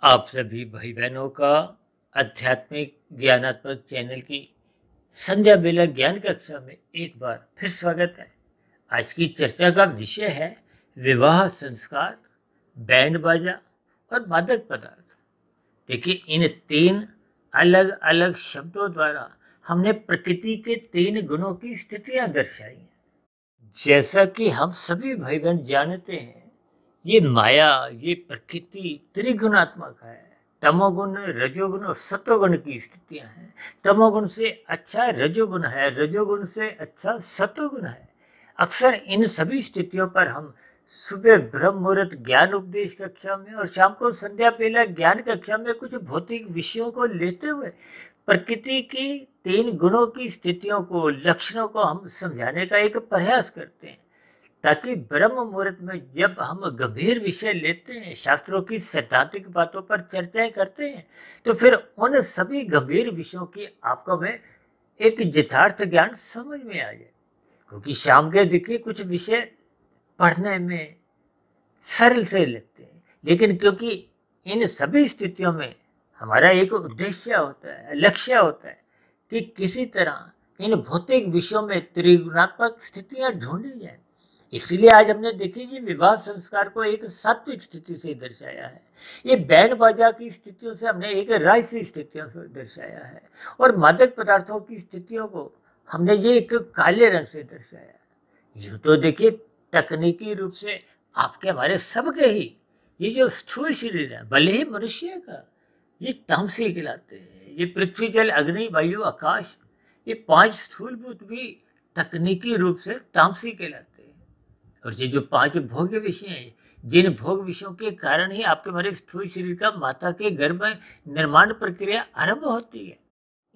आप सभी भाई बहनों का आध्यात्मिक ज्ञानात्मक चैनल की संध्या बेला ज्ञान कक्षा में एक बार फिर स्वागत है। आज की चर्चा का विषय है विवाह संस्कार, बैंड बाजा और मादक पदार्थ। देखिए, इन तीन अलग अलग शब्दों द्वारा हमने प्रकृति के तीन गुणों की स्थितियां दर्शाई हैं। जैसा कि हम सभी भाई बहन जानते हैं, ये माया, ये प्रकृति त्रिगुणात्मक है। तमोगुण, रजोगुण और सत्वगुण की स्थितियां हैं। तमोगुण से अच्छा रजोगुण है, रजोगुण से अच्छा सत्वगुण है। अक्सर इन सभी स्थितियों पर हम सुबह ब्रह्म मुहूर्त ज्ञान उपदेश कक्षा में और शाम को संध्या बेला ज्ञान कक्षा में कुछ भौतिक विषयों को लेते हुए प्रकृति की तीन गुणों की स्थितियों को, लक्षणों को हम समझाने का एक प्रयास करते हैं, ताकि ब्रह्म मुहूर्त में जब हम गंभीर विषय लेते हैं, शास्त्रों की सैद्धांतिक बातों पर चर्चाएं करते हैं, तो फिर उन सभी गंभीर विषयों की आपको में एक यथार्थ ज्ञान समझ में आ जाए। क्योंकि शाम के देखिए कुछ विषय पढ़ने में सरल से लगते हैं, लेकिन क्योंकि इन सभी स्थितियों में हमारा एक उद्देश्य होता है, लक्ष्य होता है कि किसी तरह इन भौतिक विषयों में त्रिगुणात्मक स्थितियां ढूंढी जाए। इसीलिए आज हमने देखी कि विवाह संस्कार को एक सात्विक स्थिति से दर्शाया है, ये बैंड बाजा की स्थितियों से हमने एक राजसी स्थितियों से दर्शाया है, और मादक पदार्थों की स्थितियों को हमने ये एक काले रंग से दर्शाया। यूँ तो देखिए, तकनीकी रूप से आपके हमारे सबके ही ये जो स्थूल शरीर है, भले ही मनुष्य का, ये तामसी कहलाते हैं। ये पृथ्वी, जल, अग्नि, वायु, आकाश, ये पांच स्थूलभूत भी तकनीकी रूप से तामसी कहलाते हैं। और ये जो पांच भोग्य विषय हैं, जिन भोग विषयों के कारण ही आपके हमारे स्थूल शरीर का माता के गर्भ में निर्माण प्रक्रिया आरंभ होती है,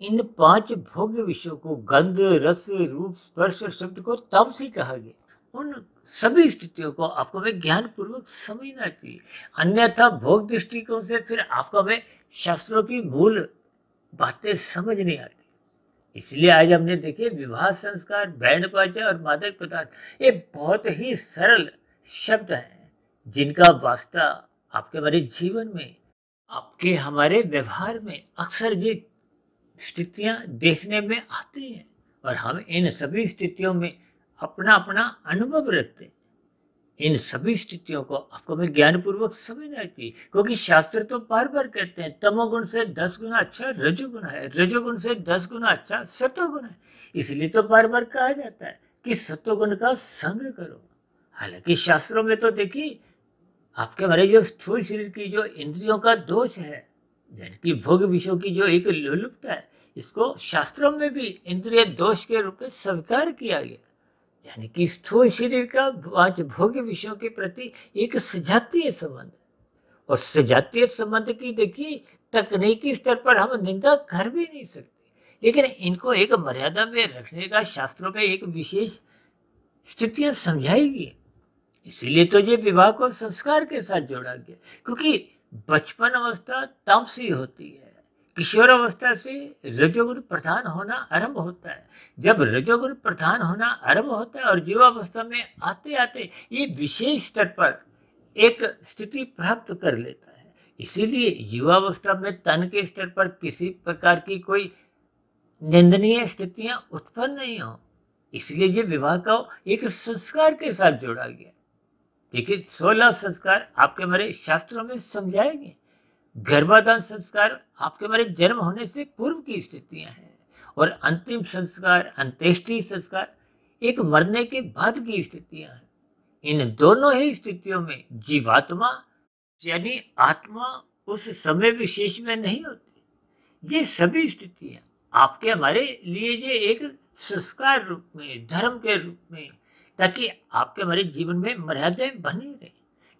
इन पांच भोग्य विषयों को, गंध, रस, रूप, स्पर्श और शब्द को तामसी कहा गया। उन सभी स्थितियों को आपको हमें ज्ञान पूर्वक समझना चाहिए, अन्यथा भोग दृष्टिकोण से फिर आपको हमें शास्त्रों की मूल बातें समझ नहीं आती। इसलिए आज हमने देखे विवाह संस्कार, बैंड बाजा और मादक पदार्थ, ये बहुत ही सरल शब्द हैं, जिनका वास्ता आपके हमारे जीवन में, आपके हमारे व्यवहार में अक्सर ये स्थितियां देखने में आती हैं, और हम इन सभी स्थितियों में अपना अपना अनुभव रखते हैं। इन सभी स्थितियों को आपको मैं ज्ञान पूर्वक समझना चाहिए, क्योंकि शास्त्र तो बार बार कहते हैं तमोगुण से 10 गुना अच्छा रजोगुण है, रजोगुण से 10 गुना अच्छा सत्वगुण है। इसलिए तो बार बार कहा जाता है कि सत्वगुण का संग करो। हालांकि शास्त्रों में तो देखिए, आपके हमारे जो स्थूल शरीर की जो इंद्रियों का दोष है, यानी भोग विषयों की जो एक लोलुपता है, इसको शास्त्रों में भी इंद्रिय दोष के रूप में स्वीकार किया गया। यानी कि स्थूल शरीर का पांच भोग्य विषयों के प्रति एक सजातीय संबंध, और सजातीय संबंध की देखिए तकनीकी स्तर पर हम निंदा कर भी नहीं सकते, लेकिन इनको एक मर्यादा में रखने का शास्त्रों में एक विशेष स्थितियां समझाई गई। इसीलिए तो ये विवाह को संस्कार के साथ जोड़ा गया, क्योंकि बचपन अवस्था तामसी होती है, किशोर अवस्था से रजोगुण प्रधान होना आरंभ होता है। जब रजोगुण प्रधान होना आरंभ होता है और युवावस्था में आते आते ये विशेष स्तर पर एक स्थिति प्राप्त कर लेता है। इसीलिए युवावस्था में तन के स्तर पर किसी प्रकार की कोई निंदनीय स्थितियां उत्पन्न नहीं हो, इसलिए ये विवाह को एक संस्कार के साथ जोड़ा गया। देखिए, 16 संस्कार आपके हमारे शास्त्रों में समझाए गए। गर्भाधान संस्कार आपके हमारे जन्म होने से पूर्व की स्थितियां हैं, और अंतिम संस्कार, अंत्येष्टि संस्कार एक मरने के बाद की स्थितियां हैं। इन दोनों ही स्थितियों में जीवात्मा यानी आत्मा उस समय विशेष में नहीं होती। ये सभी स्थितियां आपके हमारे लिए ये एक संस्कार रूप में, धर्म के रूप में, ताकि आपके हमारे जीवन में मर्यादाएं बनी रहे।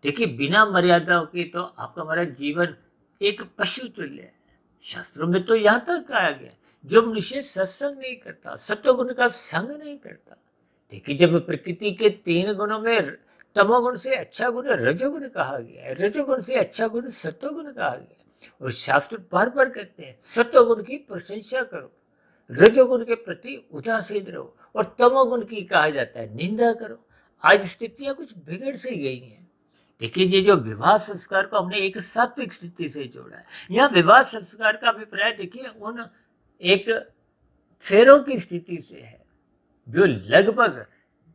देखिए, बिना मर्यादाओं के तो आपका हमारा जीवन एक पशु तुल्य है। शास्त्रों में तो यहाँ तक कहा गया, जो मनुष्य सत्संग नहीं करता, सत्वगुण का संग नहीं करता। देखिए, जब प्रकृति के तीन गुणों में तमोगुण से अच्छा गुण रजोगुण कहा गया है, रजोगुण से अच्छा गुण सत्वगुण कहा गया, और शास्त्र बार बार कहते हैं सत्वगुण की प्रशंसा करो, रजोगुण के प्रति उदासीन रहो, और तमोगुण की कहा जाता है निंदा करो। आज स्थितियां कुछ बिगड़ सी गई हैं, देखिए ये जो विवाह संस्कार को हमने एक सात्विक स्थिति से जोड़ा है। यह विवाह संस्कार का अभिप्राय देखिए उन एक फेरों की स्थिति से है जो लगभग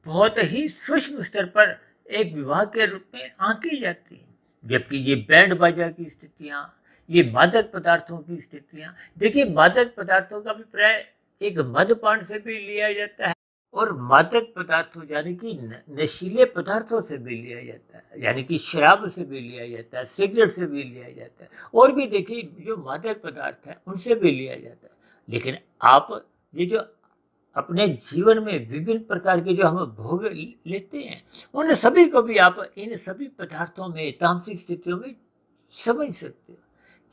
बहुत ही सूक्ष्म स्तर पर एक विवाह के रूप में आंकी जाती है, जबकि ये बैंड बाजा की स्थितियां, ये मादक पदार्थों की स्थितियां, देखिए मादक पदार्थों का अभिप्राय एक मद्यपान से भी लिया जाता है और मादक पदार्थों यानी कि नशीले पदार्थों से भी लिया जाता है, यानी कि शराब से भी लिया जाता है, सिगरेट से भी लिया जाता है, और भी देखिए जो मादक पदार्थ हैं उनसे भी लिया जाता है। लेकिन आप ये जो अपने जीवन में विभिन्न प्रकार के जो हम भोग लेते हैं उन सभी को भी आप इन सभी पदार्थों में तामसिक स्थितियों में समझ सकते हो।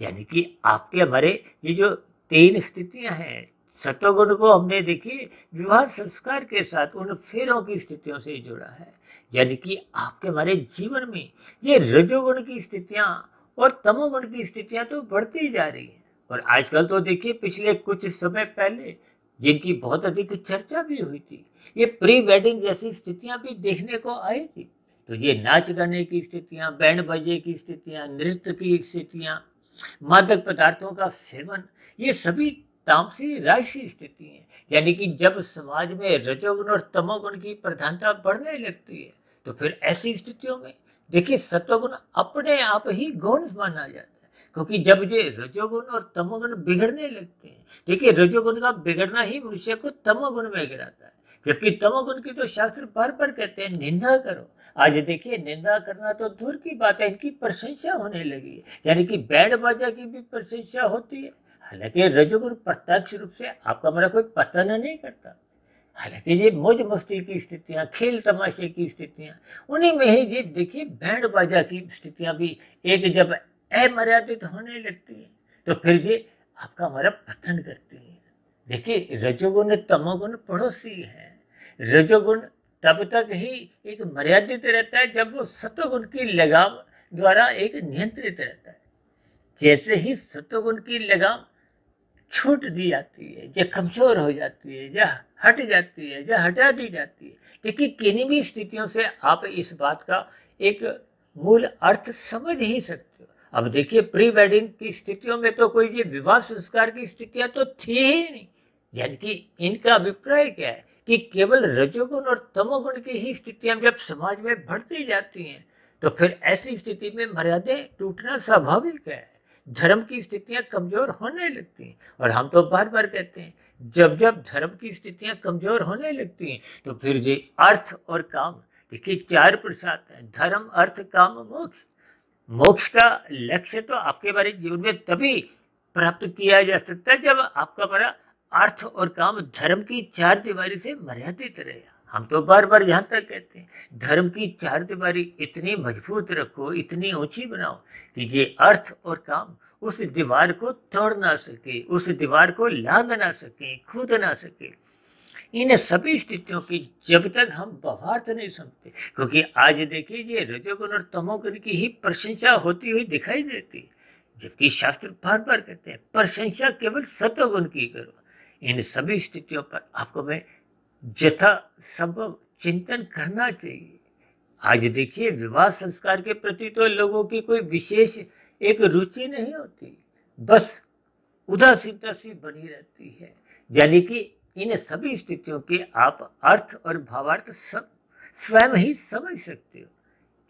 यानी कि आपके हमारे ये जो 3 स्थितियां हैं, सत्वगुण को हमने देखिए विवाह संस्कार के साथ उन फेरों की स्थितियों से जोड़ा है। यानी कि आपके हमारे जीवन में ये रजोगुण की स्थितियां और तमोगुण की स्थितियां तो बढ़ती जा रही हैं, और आजकल तो देखिए पिछले कुछ समय पहले जिनकी बहुत अधिक चर्चा भी हुई थी, ये प्री वेडिंग जैसी स्थितियां भी देखने को आई थी। तो ये नाच गाने की स्थितियां, बैंड बाजे की स्थितियां, नृत्य की स्थितियां, मादक पदार्थों का सेवन, ये सभी तामसी राजसी स्थिति है। यानी कि जब समाज में रजोगुण और तमोगुण की प्रधानता बढ़ने लगती है तो फिर ऐसी स्थितियों में देखिए सत्वगुण अपने आप ही गौण माना जाता है, क्योंकि जब ये रजोगुण और तमोगुण बिगड़ने लगते हैं, देखिए रजोगुण का बिगड़ना ही मनुष्य को तमोगुण में गिराता है, जबकि तमोगुण की तो शास्त्र बार बार कहते हैं निंदा करो। आज देखिए निंदा करना तो दूर की बात है, इनकी प्रशंसा होने लगी है, यानी कि बैंड बाजा की भी प्रशंसा होती है। हालांकि रजोगुण प्रत्यक्ष रूप से आपका हमारा कोई पतन नहीं करता, हालांकि ये मौज मस्ती की स्थितियां, खेल तमाशे की स्थितियां, उन्हीं में ही ये देखिए बैंड बाजा की स्थितियां भी एक जब अमर्यादित होने लगती है तो फिर ये आपका हमारा पतन करती है। देखिए रजोगुण तमोगुण पड़ोसी है। रजोगुण तब तक ही एक मर्यादित रहता है जब वो सत्वगुण की लगाम द्वारा एक नियंत्रित रहता है। जैसे ही सत्वगुण की लगाम छूट दी जाती है, या कमजोर हो जाती है, या हट जाती है, या हटा दी जाती है, देखिए किन्हीं भी स्थितियों से आप इस बात का एक मूल अर्थ समझ ही सकते हो। अब देखिए प्री वेडिंग की स्थितियों में तो कोई ये विवाह संस्कार की स्थितियां तो थी ही नहीं, यानी कि इनका अभिप्राय क्या है कि केवल रजोगुण और तमोगुण की ही स्थितियां जब समाज में बढ़ती जाती हैं तो फिर ऐसी स्थिति में मर्यादाएं टूटना स्वाभाविक है, धर्म की स्थितियां कमजोर होने लगती हैं। और हम तो बार बार कहते हैं जब जब धर्म की स्थितियां कमजोर होने लगती हैं तो फिर ये अर्थ और काम, देखिए 4 पुरुषार्थ हैं, धर्म अर्थ काम मोक्ष। मोक्ष का लक्ष्य तो आपके हमारे जीवन में तभी प्राप्त किया जा सकता है जब आपका हमारा अर्थ और काम धर्म की 4 दीवारी से मर्यादित रहे। हम तो बार बार यहाँ तक कहते हैं धर्म की 4 दीवारी इतनी मजबूत रखो, इतनी ऊंची बनाओ कि ये अर्थ और काम उस दीवार को तोड़ ना सके, उस दीवार को लांघ ना सके, कूद ना सके। इन सभी स्थितियों की जब तक हम भावार्थ नहीं समझते, क्योंकि आज देखिए ये रजोगुण और तमोगुण की ही प्रशंसा होती हुई दिखाई देती है, जबकि शास्त्र बार बार कहते हैं प्रशंसा केवल सत्वगुण की करो। इन सभी स्थितियों पर आपको मैं यथा संभव चिंतन करना चाहिए। आज देखिए विवाह संस्कार के प्रति तो लोगों की कोई विशेष एक रुचि नहीं होती, बस उदासीनता सी बनी रहती है। यानी कि इन सभी स्थितियों के आप अर्थ और भावार्थ सब स्वयं ही समझ सकते हो।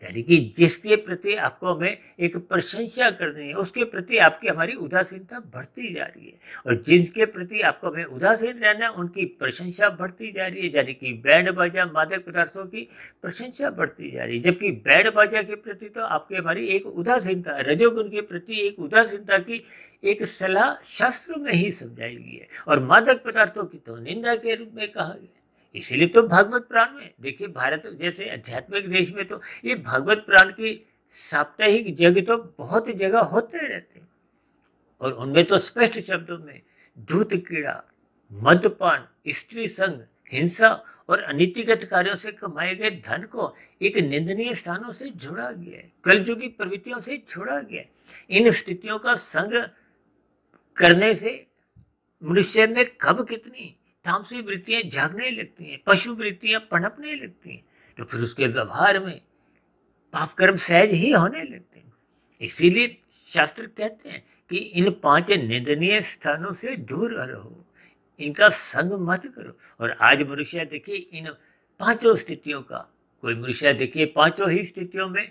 यानी कि जिसके प्रति आपको हमें एक प्रशंसा करनी है उसके प्रति आपकी हमारी उदासीनता बढ़ती जा रही है, और जिसके प्रति आपको हमें उदासीन रहना है उनकी प्रशंसा बढ़ती जा रही है। यानी कि बैंड बाजा मादक पदार्थों की प्रशंसा बढ़ती जा रही है, जबकि बैंड बाजा के प्रति तो आपकी हमारी एक उदासीनता, रजोगुण के प्रति एक उदासीनता की एक सलाह शास्त्रों में ही समझाई गई है, और मादक पदार्थों की तो निंदा के रूप में कहा गया। इसीलिए तो भागवत पुराण में देखिए भारत जैसे आध्यात्मिक देश में तो ये भागवत पुराण की साप्ताहिक यज्ञ तो बहुत जगह होते रहते हैं, और उनमें तो स्पष्ट शब्दों में दूध कीड़ा, मद्यपान, स्त्री संग, हिंसा और अनीतिगत कार्यों से कमाए गए धन को एक निंदनीय स्थानों से जोड़ा गया है, कलयुगी प्रवृत्तियों से जोड़ा गया है। इन स्थितियों का संग करने से मनुष्य में कब कितनी तामसी वृत्तियां जागने लगती हैं, पशु वृत्तियां पनपने लगती हैं, तो फिर उसके व्यवहार में पाप कर्म सहज ही होने लगते हैं। इसीलिए शास्त्र कहते हैं कि इन 5 निंदनीय स्थानों से दूर रहो, इनका संग मत करो। और आज मनुष्य देखिए इन 5 स्थितियों का, कोई मनुष्य देखिए 5 ही स्थितियों में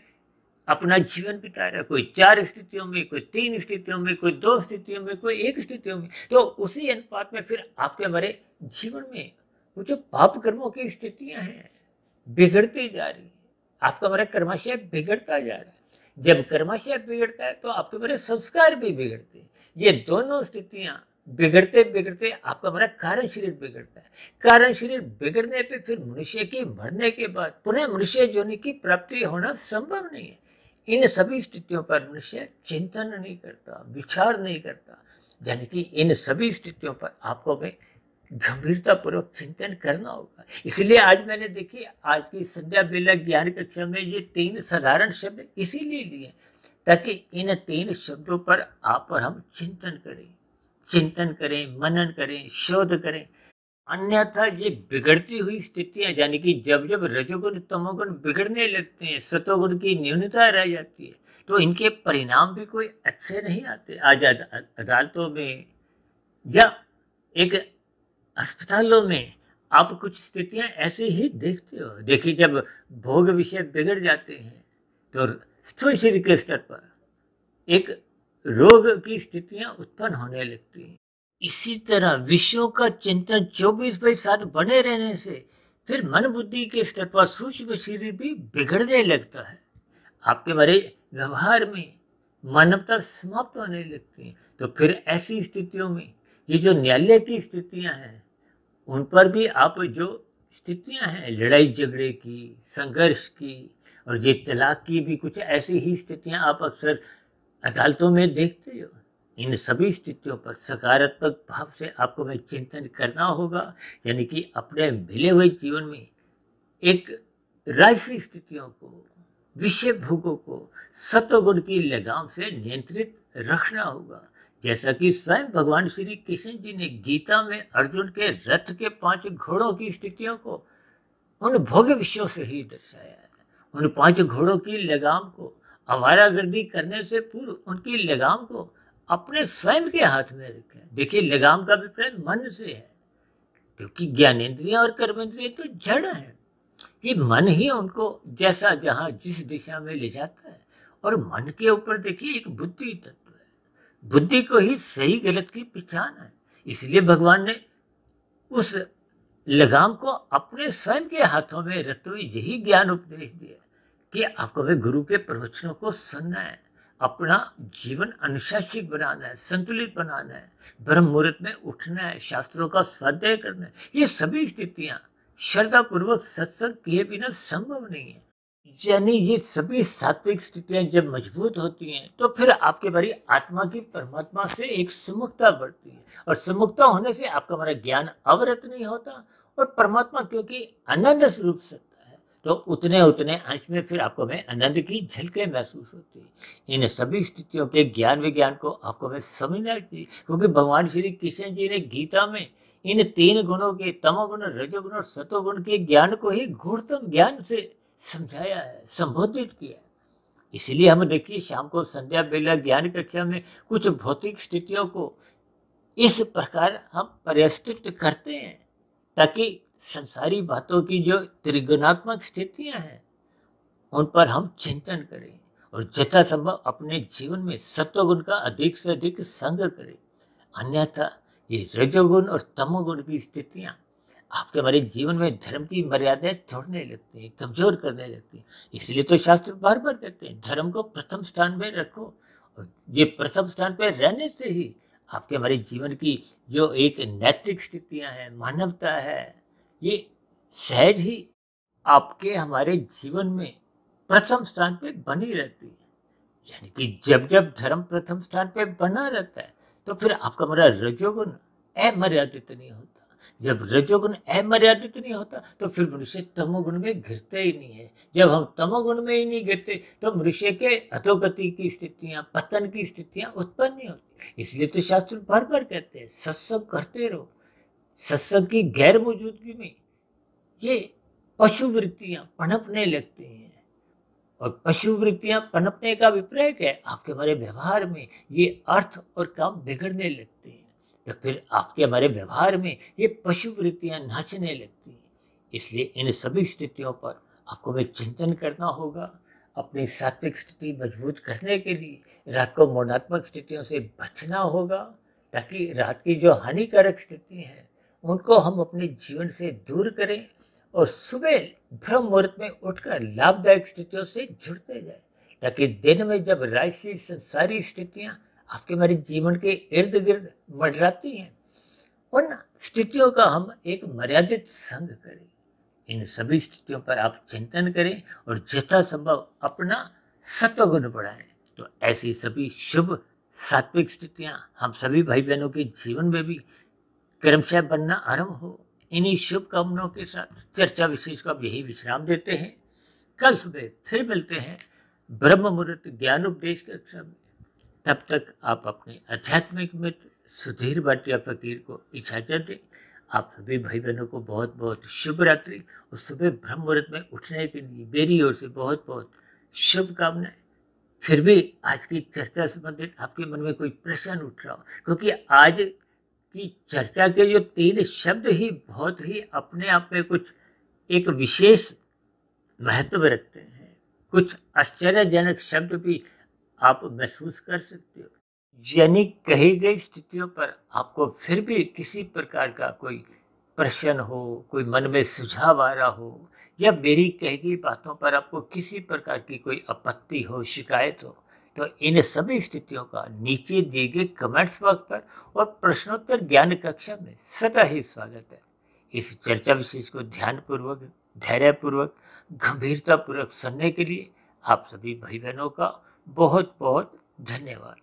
अपना जीवन बिता रहा है, कोई 4 स्थितियों में, कोई 3 स्थितियों में, कोई 2 स्थितियों में, कोई 1 स्थितियों में। तो उसी अनुपात में फिर आपके हमारे जीवन में वो जो पाप कर्मों की स्थितियां हैं बिगड़ती जा रही है, आपका हमारा कर्माशय बिगड़ता जा रहा है। जब कर्माशय बिगड़ता है तो आपके हमारे संस्कार भी बिगड़ते हैं। ये दोनों स्थितियां बिगड़ते बिगड़ते आपका हमारा कारण शरीर बिगड़ता है। कारण शरीर बिगड़ने पे फिर मनुष्य की मरने के बाद पुनः मनुष्य योनि की प्राप्ति होना संभव नहीं है। इन सभी स्थितियों पर मनुष्य चिंतन नहीं करता, विचार नहीं करता, यानी कि इन सभी स्थितियों पर आपको में गंभीरता पूर्वक चिंतन करना होगा। इसलिए आज मैंने देखिए आज की संध्या बेला ज्ञान कक्षा में ये 3 साधारण शब्द इसीलिए लिए ताकि इन 3 शब्दों पर आप और हम चिंतन करें, मनन करें, शोध करें। अन्यथा ये बिगड़ती हुई स्थितियां, यानी कि जब जब रजोगुण तमोगुण बिगड़ने लगते हैं, सतोगुण की न्यूनता रह जाती है, तो इनके परिणाम भी कोई अच्छे नहीं आते। आज अदालतों में या एक अस्पतालों में आप कुछ स्थितियां ऐसे ही देखते हो। देखिए जब भोग विषय बिगड़ जाते हैं तो स्थूल शरीर के स्तर पर एक रोग की स्थितियां उत्पन्न होने लगती हैं। इसी तरह विषयों का चिंतन 24/7 बने रहने से फिर मन बुद्धि के स्तर पर सूक्ष्म शरीर भी बिगड़ने लगता है। आपके हमारे व्यवहार में मानवता समाप्त होने लगती है। तो फिर ऐसी स्थितियों में ये जो न्यायालय की स्थितियां हैं उन पर भी आप जो स्थितियां हैं लड़ाई झगड़े की, संघर्ष की और ये तलाक की भी कुछ ऐसी ही स्थितियां आप अक्सर अदालतों में देखते हो। इन सभी स्थितियों पर सकारात्मक भाव से आपको में चिंतन करना होगा, यानी कि अपने मिले हुए जीवन में एक राजसी स्थितियों को, विषय भोगों को सत्वगुण की लगाम से नियंत्रित रखना होगा। जैसा कि स्वयं भगवान श्री कृष्ण जी ने गीता में अर्जुन के रथ के 5 घोड़ों की स्थितियों को उन भोग्य विषयों से ही दर्शाया है। उन 5 घोड़ों की लगाम को आवारागर्दी करने से पूर्व उनकी लगाम को अपने स्वयं के हाथ में रखें। देखिए लगाम का अभिप्राय मन से है, क्योंकि ज्ञानेंद्रियां और कर्मेंद्रियां तो जड़ है। ये मन ही उनको जैसा जहां जिस दिशा में ले जाता है। और मन के ऊपर देखिए एक बुद्धि तत्व है, बुद्धि को ही सही गलत की पहचान है। इसलिए भगवान ने उस लगाम को अपने स्वयं के हाथों में रखते हुए यही ज्ञान उपदेश दिया कि आपको वे गुरु के प्रवचनों को सुनना है, अपना जीवन अनुशासित बनाना है, संतुलित बनाना है, ब्रह्म मुहूर्त में उठना है, शास्त्रों का स्वाध्याय करना है। ये सभी स्थितियां श्रद्धा पूर्वक सत्संग किए बिना संभव नहीं है। यानी ये सभी सात्विक स्थितियां जब मजबूत होती हैं तो फिर आपके बारी आत्मा की परमात्मा से एक सुमुखता बढ़ती है। और सुमुखता होने से आपका हमारा ज्ञान अवरत नहीं होता। और परमात्मा क्योंकि आनंद स्वरूप सत्ता है तो उतने उतने अंश में फिर आपको में आनंद की झलकें महसूस होती है। इन सभी स्थितियों के ज्ञान विज्ञान को आपको में समझना चाहिए, क्योंकि भगवान श्री कृष्ण जी ने गीता में इन 3 गुणों के तमोगुण, रजोगुण और सतोगुण के ज्ञान को ही गूढ़तम ज्ञान से समझाया है, संबोधित किया है। इसलिए हम देखिए शाम को संध्या बेला ज्ञान कक्षा में कुछ भौतिक स्थितियों को इस प्रकार हम परिष्कृत करते हैं ताकि संसारी बातों की जो त्रिगुणात्मक स्थितियां हैं उन पर हम चिंतन करें और यथासंभव अपने जीवन में सत्वगुण का अधिक से अधिक संग करें। अन्यथा ये रजोगुण और तमोगुण की स्थितियां आपके हमारे जीवन में धर्म की मर्यादाएं तोड़ने लगती हैं, कमजोर करने लगती हैं। इसलिए तो शास्त्र बार बार कहते हैं धर्म को प्रथम स्थान में रखो। और ये प्रथम स्थान पर रहने से ही आपके हमारे जीवन की जो एक नैतिक स्थितियां हैं, मानवता है, ये सहज ही आपके हमारे जीवन में प्रथम स्थान पे बनी रहती है। यानी कि जब जब धर्म प्रथम स्थान पे बना रहता है तो फिर आपका हमारा रजोगुण अमर्यादित नहीं होता। जब रजोगुण अमर्यादित नहीं होता तो फिर मनुष्य तमोगुण में गिरते ही नहीं है। जब हम तमोगुण में ही नहीं गिरते तो मनुष्य के अधोगति की स्थितियां, पतन की स्थितियां उत्पन्न नहीं होती। इसलिए तो शास्त्र बार बार कहते हैं सत्संग करते रहो। सत्संग की गैर मौजूदगी में ये पशु वृत्तियां पनपने लगती हैं, और पशु वृत्तियां पनपने का अभिप्राय क्या है? आपके हमारे व्यवहार में ये अर्थ और काम बिगड़ने लगते हैं, तो फिर आपके हमारे व्यवहार में ये पशु वृत्तियां नाचने लगती हैं। इसलिए इन सभी स्थितियों पर आपको में चिंतन करना होगा। अपनी सात्विक स्थिति मजबूत करने के लिए रात को मौनात्मक स्थितियों से बचना होगा, ताकि रात की जो हानिकारक स्थिति है उनको हम अपने जीवन से दूर करें और सुबह ब्रह्म मुहूर्त में उठकर लाभदायक स्थितियों से जुड़ते जाए, ताकि दिन में जब राजसी संसारी स्थितियां आपके हमारे जीवन के इर्द गिर्द मंडराती हैं, उन स्थितियों का हम एक मर्यादित संग करें। इन सभी स्थितियों पर आप चिंतन करें और जितना संभव अपना सत्वगुण बढ़ाएं, तो ऐसी सभी शुभ सात्विक स्थितियां हम सभी भाई बहनों के जीवन में भी क्रमशः बनना आरंभ हो। इन्हीं शुभकामनाओं के साथ चर्चा विशेष को अब यही विश्राम देते हैं। कल सुबह फिर मिलते हैं ब्रह्म मुहूर्त ज्ञान उपदेश कक्षा में। तब तक आप अपने आध्यात्मिक मित्र सुधीर भाटिया फकीर को इजाजत दें। आप सभी भाई बहनों को बहुत बहुत शुभ रात्रि और सुबह ब्रह्म मुहूर्त में उठने के लिए मेरी ओर से बहुत बहुत शुभकामनाएं। फिर भी आज की चर्चा संबंधित आपके मन में कोई प्रश्न उठ रहा हो, क्योंकि आज की चर्चा के जो 3 शब्द ही बहुत ही अपने आप में कुछ एक विशेष महत्व रखते हैं। कुछ आश्चर्यजनक शब्द भी आप महसूस कर सकते हो। यानी कही गई स्थितियों पर आपको फिर भी किसी प्रकार का कोई प्रश्न हो, कोई मन में सुझाव आ रहा हो, या मेरी कही गई बातों पर आपको किसी प्रकार की कोई आपत्ति हो, शिकायत हो, तो इन सभी स्थितियों का नीचे दिए गए कमेंट्स बॉक्स पर और प्रश्नोत्तर ज्ञान कक्षा में सदा ही स्वागत है। इस चर्चा विशेष को ध्यानपूर्वक, धैर्यपूर्वक, गंभीरतापूर्वक सुनने के लिए आप सभी भाई बहनों का बहुत बहुत धन्यवाद।